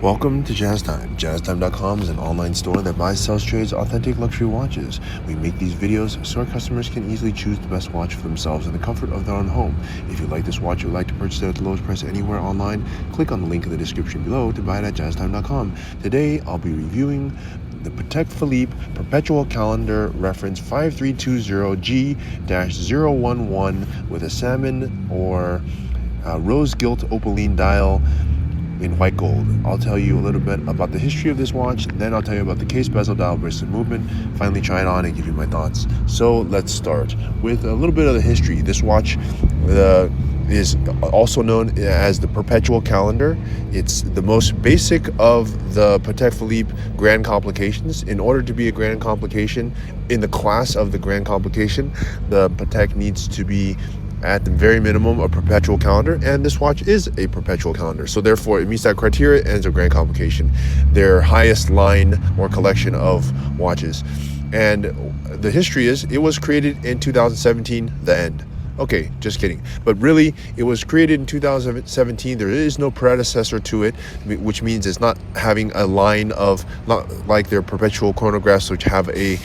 Welcome to Jazz Time. JazzTime.com is an online store that buys, sells, trades authentic luxury watches. We make these videos so our customers can easily choose the best watch for themselves in the comfort of their own home. If you like this watch or would like to purchase it at the lowest price anywhere online, click on the link in the description below to buy it at JazzTime.com. Today, I'll be reviewing the Patek Philippe Perpetual Calendar reference 5320G-011 with a salmon or rose gilt Opaline Dial in white gold. I'll tell you a little bit about the history of this watch, then I'll tell you about the case, bezel, dial, bracelet movement, finally try it on and give you my thoughts. So let's start with a little bit of the history. This watch is also known as the Perpetual Calendar. It's the most basic of the Patek Philippe Grand Complications. In order to be a Grand Complication, in the class of the Grand Complication, the Patek needs to be at the very minimum a perpetual calendar, and this watch is a perpetual calendar, so therefore it meets that criteria and it's a Grand Complication, their highest line or collection of watches. And the history is it was created in 2017, the end. Okay, just kidding. But really, it was created in 2017. There is no predecessor to it, which means it's not having a line of, not like their perpetual chronographs, which have a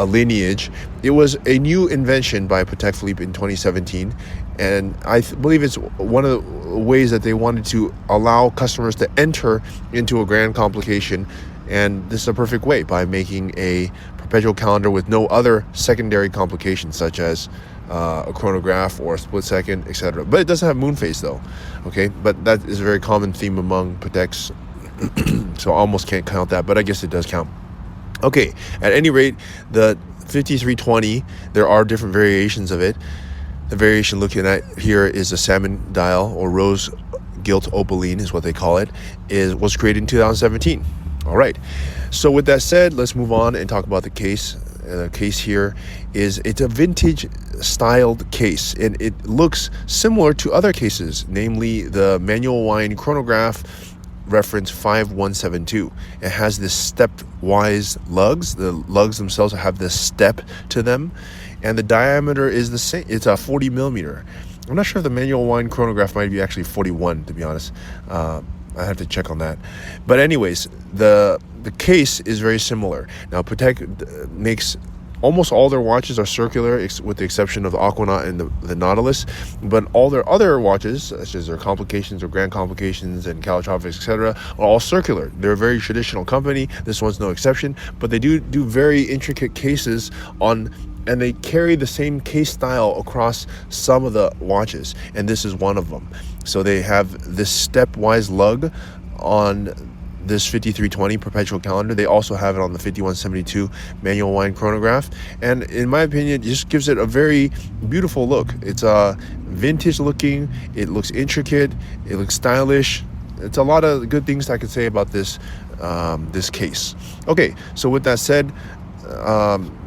lineage. It was a new invention by Patek Philippe in 2017, and I believe it's one of the ways that they wanted to allow customers to enter into a Grand Complication, and this is a perfect way by making a perpetual calendar with no other secondary complications such as a chronograph or a split second, etc. But it doesn't have moon phase though. Okay, but that is a very common theme among Pateks, so I almost can't count that, but I guess it does count. Okay, at any rate, the 5320, there are different variations of it. The variation looking at here is a salmon dial or rose gilt opaline is what they call it, was created in 2017. All right, so with that said, let's move on and talk about the case. The case here it's a vintage styled case, and it looks similar to other cases, namely the manual wine chronograph reference 5172. It has this stepwise lugs. The lugs themselves have this step to them, and the diameter is the same. It's a 40 millimeter. I'm not sure if the manual wine chronograph might be actually 41, to be honest. I have to check on that. But anyways, the case is very similar. Now, Patek makes almost all their watches are circular, with the exception of the Aquanaut and the Nautilus. But all their other watches, such as their Complications or Grand Complications and Calotropics, etc., are all circular. They're a very traditional company. This one's no exception. But they do very intricate cases on, and they carry the same case style across some of the watches, and this is one of them. So they have this stepwise lug on this 5320 perpetual calendar. They also have it on the 5172 manual wine chronograph, and in my opinion, it just gives it a very beautiful look. It's vintage looking, it looks intricate, it looks stylish. It's a lot of good things I could say about this this case. Okay, so with that said,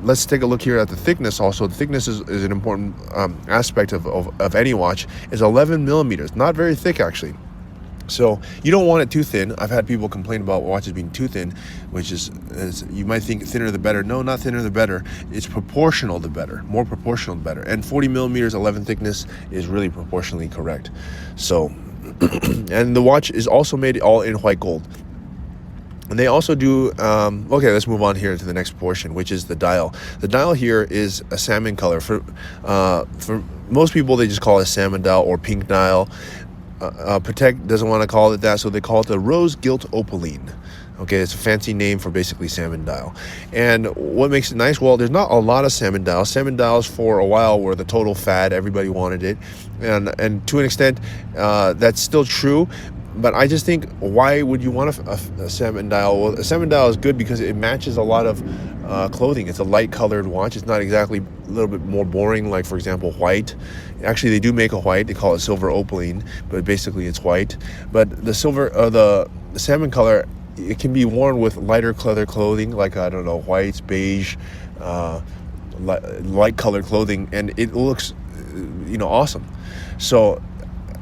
let's take a look here at the thickness. Also, the thickness is an important aspect of any watch. It's 11 millimeters, not very thick actually. So you don't want it too thin. I've had people complain about watches being too thin, which is you might think thinner the better. No, not thinner the better. It's proportional the better, more proportional the better. And 40 millimeters 11 thickness is really proportionally correct. So, and the watch is also made all in white gold. And they also do, okay, let's move on here to the next portion, which is the dial. The dial here is a salmon color. For most people, they just call it a salmon dial or pink dial. Patek doesn't want to call it that, so they call it the rose gilt opaline. Okay, it's a fancy name for basically salmon dial. And what makes it nice? Well, there's not a lot of salmon dials. Salmon dials for a while were the total fad. Everybody wanted it, and to an extent, that's still true. But I just think, why would you want a salmon dial? Well, a salmon dial is good because it matches a lot of clothing. It's a light colored watch. It's not exactly a little bit more boring, like for example white. Actually, they do make a white. They call it silver opaline, but basically it's white. But the silver, the salmon color, it can be worn with lighter color clothing, like I don't know, whites, beige, light colored clothing, and it looks, awesome. So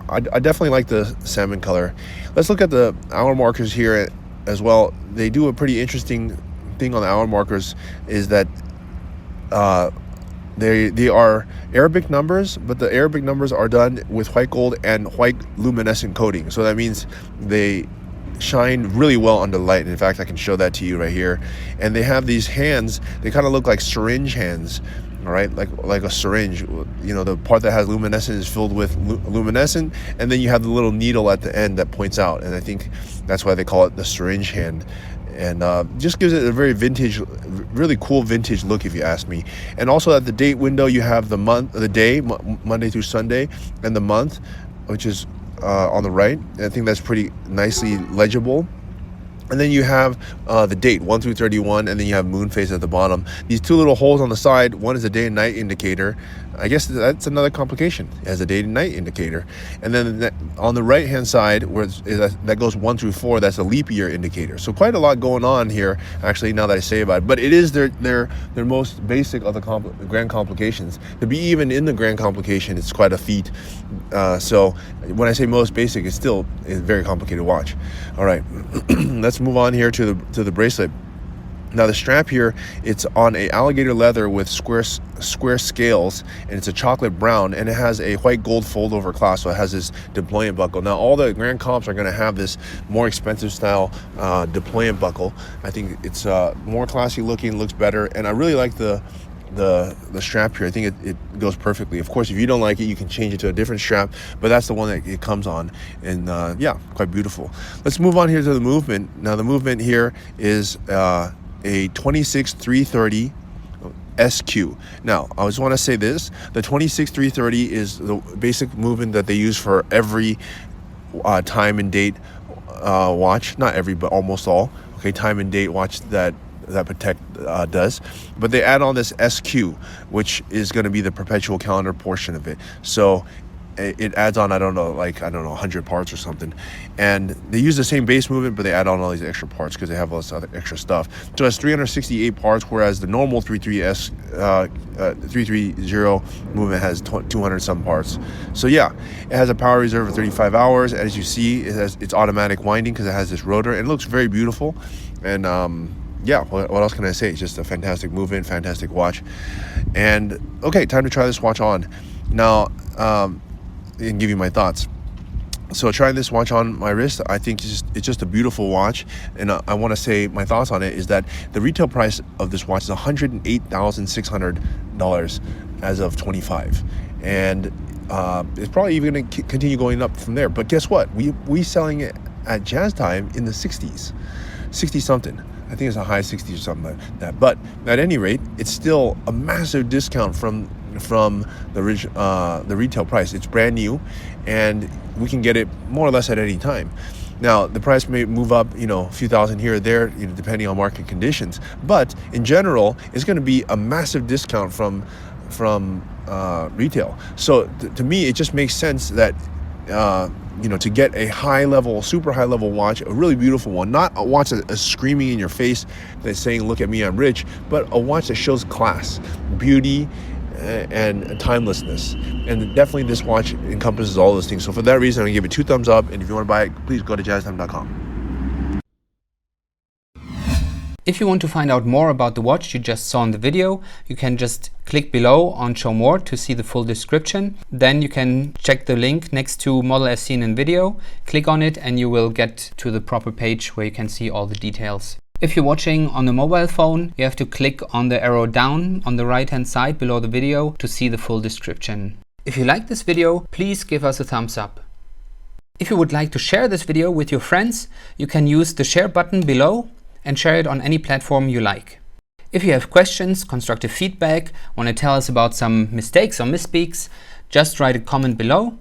I definitely like the salmon color. Let's look at the hour markers here as well. They do a pretty interesting thing on the hour markers, is that they are Arabic numbers, but the Arabic numbers are done with white gold and white luminescent coating. So that means they shine really well under light. In fact, I can show that to you right here. And they have these hands, they kind of look like syringe hands, all right, like a syringe. You know, the part that has luminescent is filled with luminescent, and then you have the little needle at the end that points out, and I think that's why they call it the syringe hand. And just gives it a very vintage, really cool vintage look, if you ask me. And also at the date window, you have the month, the day, Monday through Sunday, and the month, which is on the right. And I think that's pretty nicely legible. And then you have the date, 1 through 31, and then you have moon phase at the bottom. These two little holes on the side, one is a day and night indicator. I guess that's another complication. It has a day and night indicator. And then on the right hand side, where that goes 1 through 4, that's a leap year indicator. So quite a lot going on here, actually, now that I say about it. But it is their most basic of the grand complications. To be even in the grand complication, it's quite a feat. So when I say most basic, it's still a very complicated watch. All right, let's move on here to the bracelet. Now the strap here, it's on a alligator leather with square scales, and it's a chocolate brown, and it has a white gold fold over clasp, so it has this deployant buckle. Now all the grand comps are going to have this more expensive style deployant buckle. I think it's more classy looking, looks better, and I really like the strap here. I think it goes perfectly. Of course, if you don't like it, you can change it to a different strap, but that's the one that it comes on, and yeah, quite beautiful. Let's move on here to the movement. Now the movement here is a 26330 SQ. Now, I just want to say this: the 26330 is the basic movement that they use for every time and date watch. Not every, but almost all. Okay, time and date watch that Patek does, but they add on this SQ, which is going to be the perpetual calendar portion of it. So it adds on, I don't know, 100 parts or something, and they use the same base movement, but they add on all these extra parts because they have all this other extra stuff. So it has 368 parts, whereas the normal 330 movement has 200 some parts. So yeah, it has a power reserve of 35 hours. As you see, it's automatic winding because it has this rotor, and it looks very beautiful. And yeah, what else can I say? It's just a fantastic movement, fantastic watch. And okay, time to try this watch on now, and give you my thoughts. So trying this watch on my wrist, I think it's just a beautiful watch, and I want to say my thoughts on it is that the retail price of this watch is $108,600 as of 25, and it's probably even going to continue going up from there. But guess what? We selling it at Jazz Time in the 60s, 60 something. I think it's a high 60s or something like that. But at any rate, it's still a massive discount from the retail price. It's brand new, and we can get it more or less at any time. Now the price may move up, a few thousand here or there, depending on market conditions. But in general, it's going to be a massive discount from retail. So to me, it just makes sense that to get a super high level watch, a really beautiful one, not a watch that is screaming in your face that's saying, look at me, I'm rich, but a watch that shows class, beauty, and timelessness. And definitely this watch encompasses all those things. So for that reason, I'm gonna give it 2 thumbs up, and if you want to buy it, please go to jazztime.com. If you want to find out more about the watch you just saw in the video, you can just click below on Show More to see the full description. Then you can check the link next to model as seen in video, click on it, and you will get to the proper page where you can see all the details. If you're watching on a mobile phone, you have to click on the arrow down on the right hand side below the video to see the full description. If you like this video, please give us a thumbs up. If you would like to share this video with your friends, you can use the share button below and share it on any platform you like. If you have questions, constructive feedback, want to tell us about some mistakes or misspeaks, just write a comment below.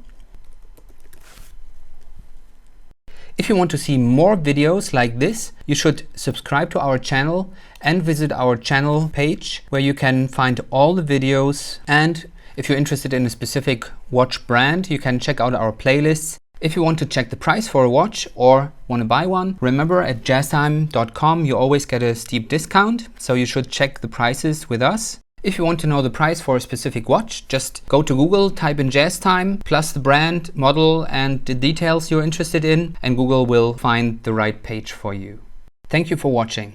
If you want to see more videos like this, you should subscribe to our channel and visit our channel page where you can find all the videos. And if you're interested in a specific watch brand, you can check out our playlists. If you want to check the price for a watch or want to buy one, remember at jazztime.com you always get a steep discount, so you should check the prices with us. If you want to know the price for a specific watch, just go to Google, type in Jazz Time, plus the brand, model, and the details you're interested in, and Google will find the right page for you. Thank you for watching.